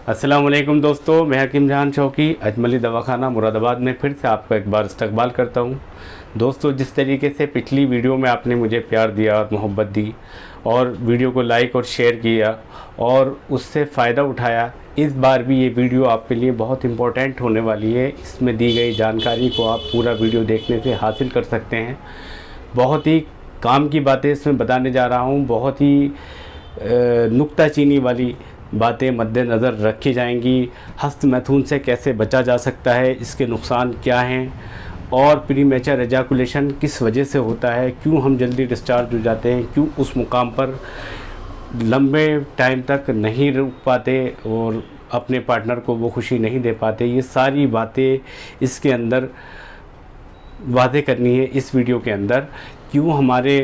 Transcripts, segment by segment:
अस्सलाम वालेकुम दोस्तों, मैं हकीम जहान चौकी अजमली दवाखाना मुरादाबाद में फिर से आपका एक बार इस्तकबाल करता हूं। दोस्तों, जिस तरीके से पिछली वीडियो में आपने मुझे प्यार दिया और मोहब्बत दी और वीडियो को लाइक और शेयर किया और उससे फ़ायदा उठाया, इस बार भी ये वीडियो आपके लिए बहुत इम्पोर्टेंट होने वाली है। इसमें दी गई जानकारी को आप पूरा वीडियो देखने से हासिल कर सकते हैं। बहुत ही काम की बातें इसमें बताने जा रहा हूँ। बहुत ही नुक्ताचीनी वाली बातें मद्देनज़र रखी जाएंगी। हस्त मैथुन से कैसे बचा जा सकता है, इसके नुकसान क्या हैं और प्रीमेचर एजाकुलेशन किस वजह से होता है, क्यों हम जल्दी डिस्चार्ज हो जाते हैं, क्यों उस मुकाम पर लंबे टाइम तक नहीं रुक पाते और अपने पार्टनर को वो खुशी नहीं दे पाते। ये सारी बातें इसके अंदर वादे करनी है इस वीडियो के अंदर। क्यों हमारे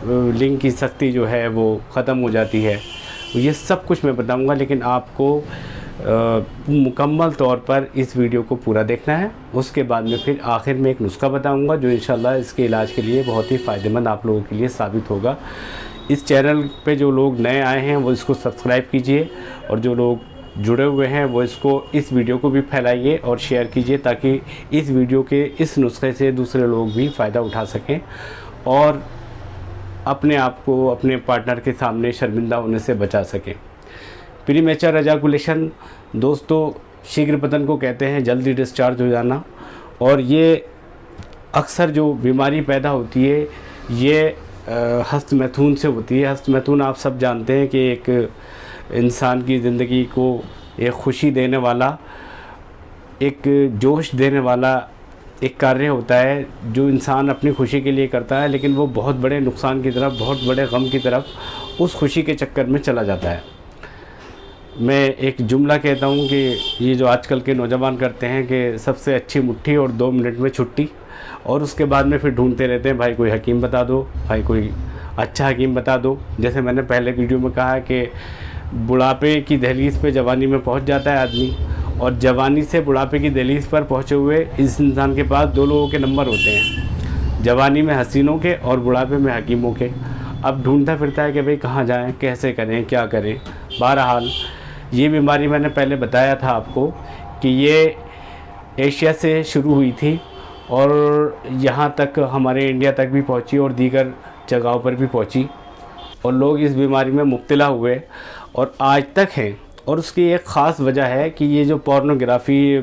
लिंग की शक्ति जो है वो ख़त्म हो जाती है, ये सब कुछ मैं बताऊंगा, लेकिन आपको मुकम्मल तौर पर इस वीडियो को पूरा देखना है। उसके बाद में फिर आखिर में एक नुस्खा बताऊंगा जो इंशाल्लाह इसके इलाज के लिए बहुत ही फ़ायदेमंद आप लोगों के लिए साबित होगा। इस चैनल पे जो लोग नए आए हैं वो इसको सब्सक्राइब कीजिए और जो लोग जुड़े हुए हैं वो इस वीडियो को भी फैलाइए और शेयर कीजिए, ताकि इस वीडियो के इस नुस्खे से दूसरे लोग भी फ़ायदा उठा सकें और अपने आप को अपने पार्टनर के सामने शर्मिंदा होने से बचा सकें। प्रीमेचर एजाकुलेशन दोस्तों शीघ्र पतन को कहते हैं, जल्दी डिस्चार्ज हो जाना। और ये अक्सर जो बीमारी पैदा होती है ये हस्त मैथुन से होती है। हस्त मैथुन आप सब जानते हैं कि एक इंसान की ज़िंदगी को एक खुशी देने वाला, एक जोश देने वाला एक कार्य होता है जो इंसान अपनी खुशी के लिए करता है, लेकिन वो बहुत बड़े नुकसान की तरफ, बहुत बड़े गम की तरफ उस खुशी के चक्कर में चला जाता है। मैं एक जुमला कहता हूँ कि ये जो आजकल के नौजवान करते हैं कि सबसे अच्छी मुट्ठी और 2 मिनट में छुट्टी, और उसके बाद में फिर ढूंढते रहते हैं भाई कोई हकीम बता दो, भाई कोई अच्छा हकीम बता दो। जैसे मैंने पहले वीडियो में कहा कि बुढ़ापे की दहलीज पे जवानी में पहुँच जाता है आदमी, और जवानी से बुढ़ापे की दहलीज पर पहुँचे हुए इस इंसान के पास 2 लोगों के नंबर होते हैं, जवानी में हसीनों के और बुढ़ापे में हकीमों के। अब ढूंढता फिरता है कि भाई कहाँ जाएं, कैसे करें, क्या करें। बहरहाल ये बीमारी मैंने पहले बताया था आपको कि ये एशिया से शुरू हुई थी और यहाँ तक हमारे इंडिया तक भी पहुँची और दीगर जगहों पर भी पहुँची, और लोग इस बीमारी में मुब्तला हुए और आज तक हैं। और उसकी एक ख़ास वजह है कि ये जो पोर्नोग्राफ़ी,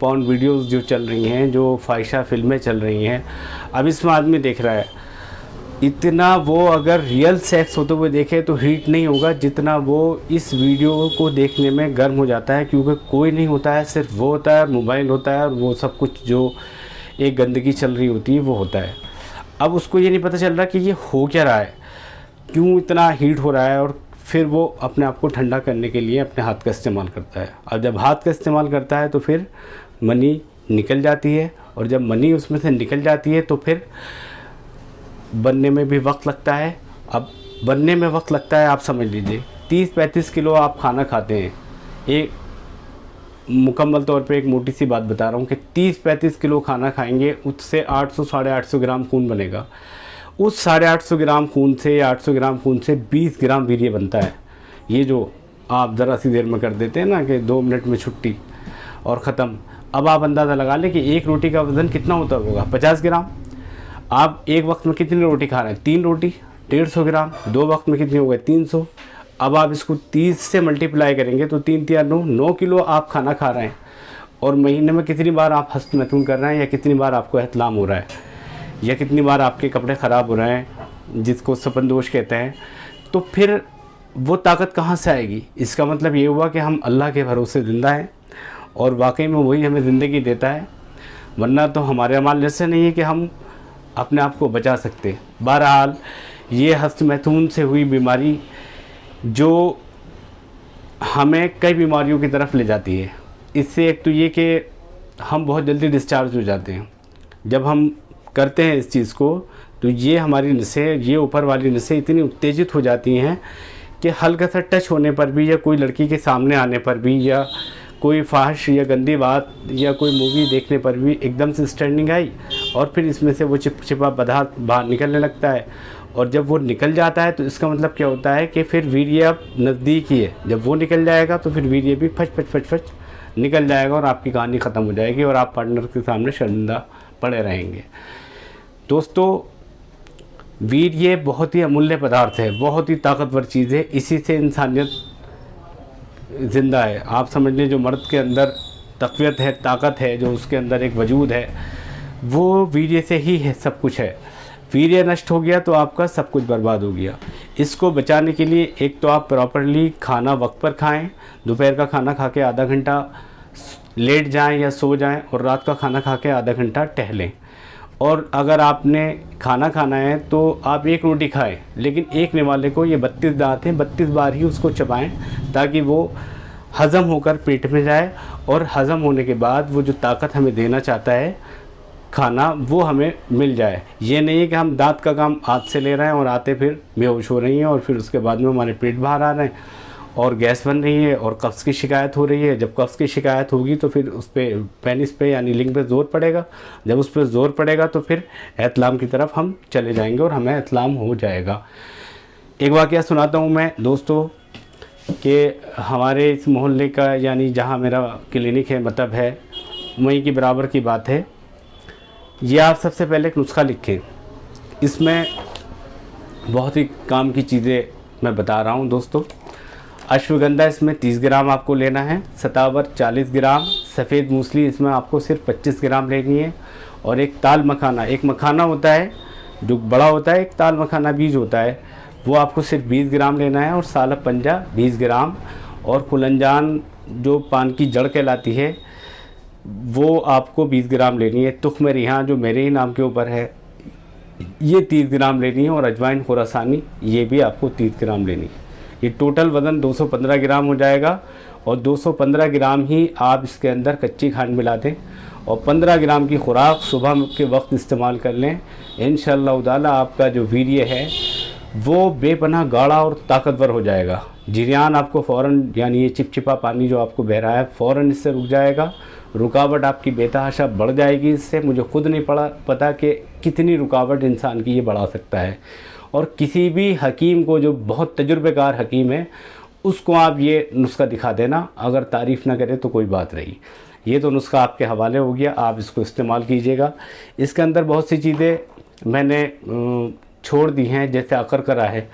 पॉर्न वीडियोस जो चल रही हैं, जो फाहिशा फिल्में चल रही हैं, अब इसमें आदमी देख रहा है इतना, वो अगर रियल सेक्स होते हुए देखे तो हीट नहीं होगा जितना वो इस वीडियो को देखने में गर्म हो जाता है, क्योंकि कोई नहीं होता है, सिर्फ वो होता है, मोबाइल होता है और वो सब कुछ जो एक गंदगी चल रही होती है वो होता है। अब उसको ये नहीं पता चल रहा कि ये हो क्या रहा है, क्यों इतना हीट हो रहा है, और फिर वो अपने आप को ठंडा करने के लिए अपने हाथ का इस्तेमाल करता है। और जब हाथ का इस्तेमाल करता है तो फिर मनी निकल जाती है, और जब मनी उसमें से निकल जाती है तो फिर बनने में भी वक्त लगता है। अब बनने में वक्त लगता है, आप समझ लीजिए 30-35 किलो आप खाना खाते हैं। एक मुकम्मल तौर पे एक मोटी सी बात बता रहा हूँ कि 30-35 किलो खाना खाएंगे, उससे 800-850 ग्राम खून बनेगा। उस 850 ग्राम खून से, 800 ग्राम खून से 20 ग्राम वीर्य बनता है। ये जो आप ज़रा सी देर में कर देते हैं ना कि 2 मिनट में छुट्टी और ख़त्म। अब आप अंदाज़ा लगा लें कि एक रोटी का वज़न कितना होता होगा, 50 ग्राम। आप एक वक्त में कितनी रोटी खा रहे हैं, 3 रोटी, 150 ग्राम। 2 वक्त में कितनी हो गए, 300। अब आप इसको 30 से मल्टीप्लाई करेंगे तो 3 3 9 किलो आप खाना खा रहे हैं। और महीने में कितनी बार आप हस्त मैथुन कर रहे हैं, या कितनी बार आपको एहतलाम हो रहा है, या कितनी बार आपके कपड़े ख़राब हो रहे हैं जिसको सपनदोष कहते हैं, तो फिर वो ताकत कहाँ से आएगी। इसका मतलब ये हुआ कि हम अल्लाह के भरोसे ज़िंदा हैं और वाकई में वही हमें ज़िंदगी देता है, वरना तो हमारे अमाल जैसे नहीं है कि हम अपने आप को बचा सकते। बहरहाल ये हस्त मैथुन से हुई बीमारी जो हमें कई बीमारियों की तरफ ले जाती है। इससे एक तो ये कि हम बहुत जल्दी डिस्चार्ज हो जाते हैं। जब हम करते हैं इस चीज़ को तो ये हमारी नसें, ये ऊपर वाली नसें इतनी उत्तेजित हो जाती हैं कि हल्का सा टच होने पर भी, या कोई लड़की के सामने आने पर भी, या कोई फाहिश या गंदी बात या कोई मूवी देखने पर भी एकदम से स्टैंडिंग आई और फिर इसमें से वो चिपचिपा पदार्थ बाहर निकलने लगता है और जब वो निकल जाता है तो इसका मतलब क्या होता है कि फिर वीर्य अब नज़दीक ही है। जब वो निकल जाएगा तो फिर वीर्य भी फच फच फच फच निकल जाएगा और आपकी कहानी ख़त्म हो जाएगी और आप पार्टनर के सामने शर्मिंदा पड़े रहेंगे। दोस्तों, वीर्य बहुत ही अमूल्य पदार्थ है, बहुत ही ताकतवर चीज़ है, इसी से इंसानियत ज़िंदा है। आप समझ लें जो मर्द के अंदर तक़वियत है, ताकत है, जो उसके अंदर एक वजूद है, वो वीर्य से ही है, सब कुछ है। वीर्य नष्ट हो गया तो आपका सब कुछ बर्बाद हो गया। इसको बचाने के लिए एक तो आप प्रॉपरली खाना वक्त पर खाएं, दोपहर का खाना खा के आधा घंटा लेट जाएं या सो जाएं और रात का खाना खा के आधा घंटा टहलें। और अगर आपने खाना खाना है तो आप एक रोटी खाएं, लेकिन एक निवाले को ये 32 दांत हैं, 32 बार ही उसको चबाएं ताकि वो हज़म होकर पेट में जाए और हज़म होने के बाद वो जो ताकत हमें देना चाहता है खाना, वो हमें मिल जाए। ये नहीं है कि हम दांत का काम हाथ से ले रहे हैं और आते फिर बेहोश हो रही हैं और फिर उसके बाद में हमारे पेट बाहर आ रहे हैं और गैस बन रही है और कब्ज़ की शिकायत हो रही है। जब कब्ज़ की शिकायत होगी तो फिर उस पर पेनिस पे यानी लिंग पे ज़ोर पड़ेगा। जब उस पर ज़ोर पड़ेगा तो फिर एहतलाम की तरफ हम चले जाएंगे और हमें एहतलाम हो जाएगा। एक वाक़या सुनाता हूँ मैं दोस्तों कि हमारे इस मोहल्ले का यानी जहाँ मेरा क्लिनिक है मतलब है वहीं की बराबर की बात है। ये आप सबसे पहले एक नुस्खा लिखें, इसमें बहुत ही काम की चीज़ें मैं बता रहा हूँ दोस्तों। अश्वगंधा इसमें 30 ग्राम आपको लेना है, सतावर 40 ग्राम, सफ़ेद मूसली इसमें आपको सिर्फ 25 ग्राम लेनी है और एक ताल मखाना, एक मखाना होता है जो बड़ा होता है, एक ताल मखाना बीज होता है, वो आपको सिर्फ 20 ग्राम लेना है और सालब पंजा 20 ग्राम और खुलंजान जो पान की जड़ कहलाती है वो आपको 20 ग्राम लेनी है। तुख्म रिहा जो मेरे ही नाम के ऊपर है ये 30 ग्राम लेनी है और अजवाइन खुरासानी ये भी आपको 30 ग्राम लेनी है। ये टोटल वज़न 215 ग्राम हो जाएगा और 215 ग्राम ही आप इसके अंदर कच्ची खांड मिला दें और 15 ग्राम की खुराक सुबह के वक्त इस्तेमाल कर लें। इंशाअल्लाह ताला आपका जो वीर्य है वो बेपनाह गाढ़ा और ताकतवर हो जाएगा। जिरियान आपको फ़ौरन यानी ये चिपचिपा पानी जो आपको बह रहा है फ़ौरन इससे रुक जाएगा। रुकावट आपकी बेतहाशा बढ़ जाएगी इससे। मुझे खुद नहीं पता कि कितनी रुकावट इंसान की ये बढ़ा सकता है। और किसी भी हकीम को जो बहुत तजुर्बेकार हकीम है उसको आप ये नुस्खा दिखा देना, अगर तारीफ़ ना करे तो कोई बात नहीं। ये तो नुस्खा आपके हवाले हो गया, आप इसको इस्तेमाल कीजिएगा। इसके अंदर बहुत सी चीज़ें मैंने छोड़ दी हैं, जैसे अकरकरा है,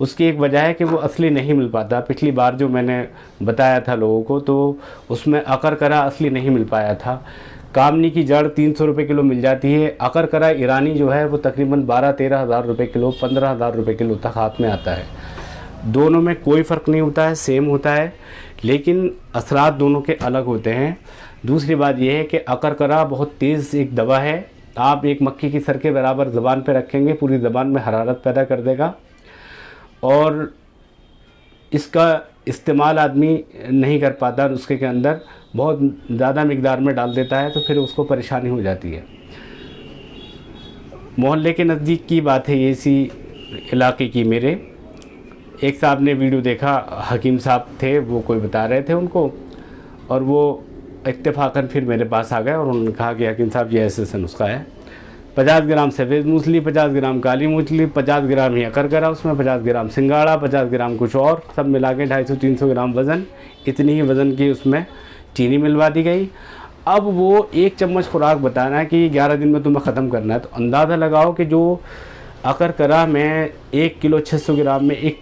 उसकी एक वजह है कि वो असली नहीं मिल पाता। पिछली बार जो मैंने बताया था लोगों को तो उसमें अकरकरा असली नहीं मिल पाया था। कामनी की जड़ 300 रुपये किलो मिल जाती है। अकरकरा ईरानी जो है वो तकरीबन 12-13 हज़ार रुपये किलो, 15 हज़ार रुपये किलो तक हाथ में आता है। दोनों में कोई फ़र्क नहीं होता है, सेम होता है, लेकिन असरात दोनों के अलग होते हैं। दूसरी बात यह है कि अकरकरा बहुत तेज़ एक दवा है। आप एक मक्खी की सर के बराबर ज़बान पे रखेंगे, पूरी ज़बान में हरारत पैदा कर देगा और इसका इस्तेमाल आदमी नहीं कर पाता, नुस्खे के अंदर बहुत ज़्यादा मिकदार में डाल देता है तो फिर उसको परेशानी हो जाती है। मोहल्ले के नज़दीक की बात है ये, इसी इलाके की। मेरे एक साहब ने वीडियो देखा, हकीम साहब थे, वो कोई बता रहे थे उनको और वो इत्तेफाकन फिर मेरे पास आ गए और उन्होंने कहा कि हकीम साहब ये ऐसे नुस्खा है। 50 ग्राम सफ़ेद मूसली, 50 ग्राम काली मूसली, 50 ग्राम ही अकरकरा, उसमें 50 ग्राम सिंगाड़ा, 50 ग्राम कुछ और, सब मिला के 250-300 ग्राम वज़न, इतनी ही वज़न की उसमें चीनी मिलवा दी गई। अब वो एक चम्मच खुराक बताना है कि 11 दिन में तुम्हें ख़त्म करना है, तो अंदाज़ा लगाओ कि जो अकरकरा मैं 1 किलो 600 ग्राम में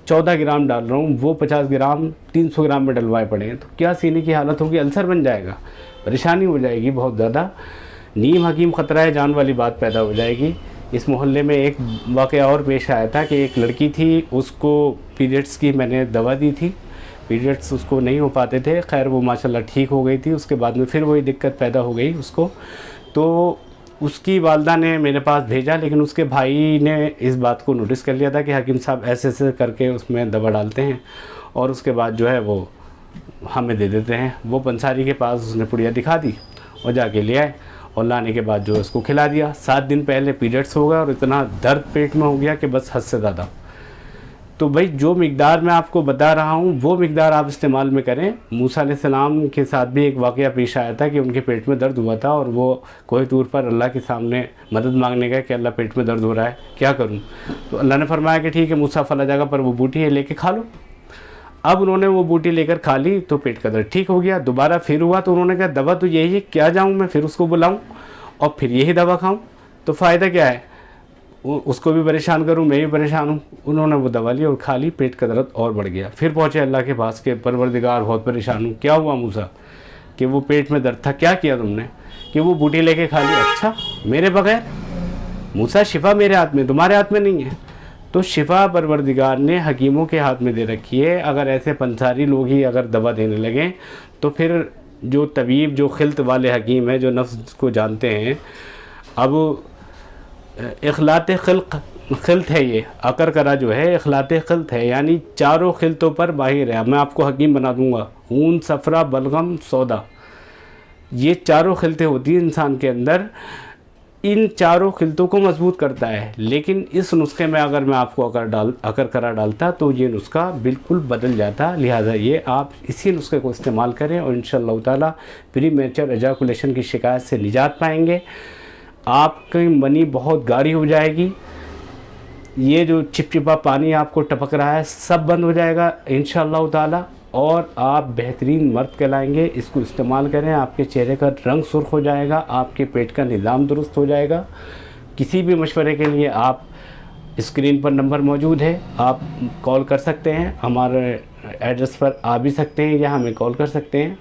14 ग्राम डाल रहा हूँ, वो 50 ग्राम 300 ग्राम में डलवाए पड़े हैं, तो क्या सीने की हालत होगी, अल्सर बन जाएगा, परेशानी हो जाएगी बहुत ज़्यादा। नीम हकीम ख़तरा है जान वाली बात पैदा हो जाएगी। इस मोहल्ले में एक वाक़या और पेश आया था कि एक लड़की थी, उसको पीरियड्स की मैंने दवा दी थी, पीरियड्स उसको नहीं हो पाते थे, खैर वो माशाल्लाह ठीक हो गई थी। उसके बाद में फिर वही दिक्कत पैदा हो गई उसको, तो उसकी वालदा ने मेरे पास भेजा, लेकिन उसके भाई ने इस बात को नोटिस कर लिया था कि हकीम साहब ऐसे ऐसे करके उसमें दवा डालते हैं और उसके बाद जो है वो हमें दे देते हैं। वो पंसारी के पास उसने पुड़िया दिखा दी और जाके ले आए और लाने के बाद जो उसको खिला दिया। 7 दिन पहले पीरियड्स हो गया और इतना दर्द पेट में हो गया कि बस हद से ज़्यादा। तो भाई जो मिकदार मैं आपको बता रहा हूँ वो मिकदार आप इस्तेमाल में करें। मूसा अलैहिस्सलाम के साथ भी एक वाक़या पेश आया था कि उनके पेट में दर्द हुआ था और वो कोई तूर पर अल्लाह के सामने मदद मांगने गए कि अल्लाह पेट में दर्द हो रहा है, क्या करूँ? तो अल्लाह ने फरमाया कि ठीक है मूसा फला जगह पर वो बूटी है, लेके खा लो। अब उन्होंने वो बूटी लेकर खा ली तो पेट का दर्द ठीक हो गया। दोबारा फिर हुआ तो उन्होंने कहा दवा तो यही है, क्या जाऊँ मैं फिर उसको बुलाऊँ और फिर यही दवा खाऊँ, तो फ़ायदा क्या है? उसको भी परेशान करूं, मैं भी परेशान हूं। उन्होंने वो दवा ली और खा ली, पेट का दर्द और बढ़ गया। फिर पहुंचे अल्लाह के पास के परवरदिगार बहुत परेशान हूं, क्या हुआ मूसा? कि वो पेट में दर्द था, क्या किया तुमने? कि वो बूटी लेके खा ली। अच्छा मेरे बगैर? मूसा शिफा मेरे हाथ में, तुम्हारे हाथ में नहीं है। तो शिफा परवरदिगार ने हकीमों के हाथ में दे रखी है। अगर ऐसे पंसारी लोग ही अगर दवा देने लगें तो फिर जो तबीब, जो खिल्त वाले हकीम हैं, जो नफ्स को जानते हैं, अब इखलात खिल्त है, ये अकर करा जो है इखलात खिल्त है, यानी चारों खिल्तों पर माहिर है। मैं आपको हकीम बना दूंगा। ऊन, सफ़रा, बलगम, सौदा, ये चारों खिल्तें होती हैं इंसान के अंदर। इन चारों खिल्तों को मजबूत करता है। लेकिन इस नुस्खे में अगर मैं आपको अकर करा डालता तो ये नुस्खा बिल्कुल बदल जाता। लिहाजा ये आप इसी नुस्खे को इस्तेमाल करें और इंशाअल्लाह ताला प्रीमेच्योर एजाकुलेशन की शिकायत से निजात पाएंगे। आपकी मनी बहुत गाढ़ी हो जाएगी। ये जो चिपचिपा पानी आपको टपक रहा है सब बंद हो जाएगा इंशाअल्लाह ताला और आप बेहतरीन मर्द कहलाएंगे। इसको इस्तेमाल करें, आपके चेहरे का रंग सुर्ख हो जाएगा, आपके पेट का निज़ाम दुरुस्त हो जाएगा। किसी भी मशवरे के लिए आप स्क्रीन पर नंबर मौजूद है, आप कॉल कर सकते हैं। हमारे एड्रेस पर आ भी सकते हैं या हमें कॉल कर सकते हैं।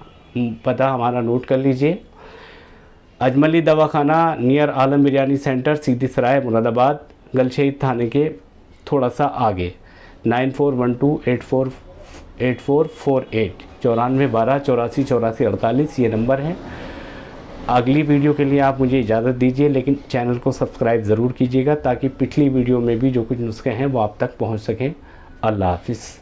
पता हमारा नोट कर लीजिए। अजमली दवाखाना नियर आलम बिरयानी सेंटर, सीधी सराय, मुरादाबाद, गलशहीद थाने के थोड़ा सा आगे। 9412848448 9412848448 ये नंबर है। अगली वीडियो के लिए आप मुझे इजाज़त दीजिए, लेकिन चैनल को सब्सक्राइब ज़रूर कीजिएगा ताकि पिछली वीडियो में भी जो कुछ नुस्खे हैं वो आप तक पहुंच सकें। अल्लाह हाफ़िज़।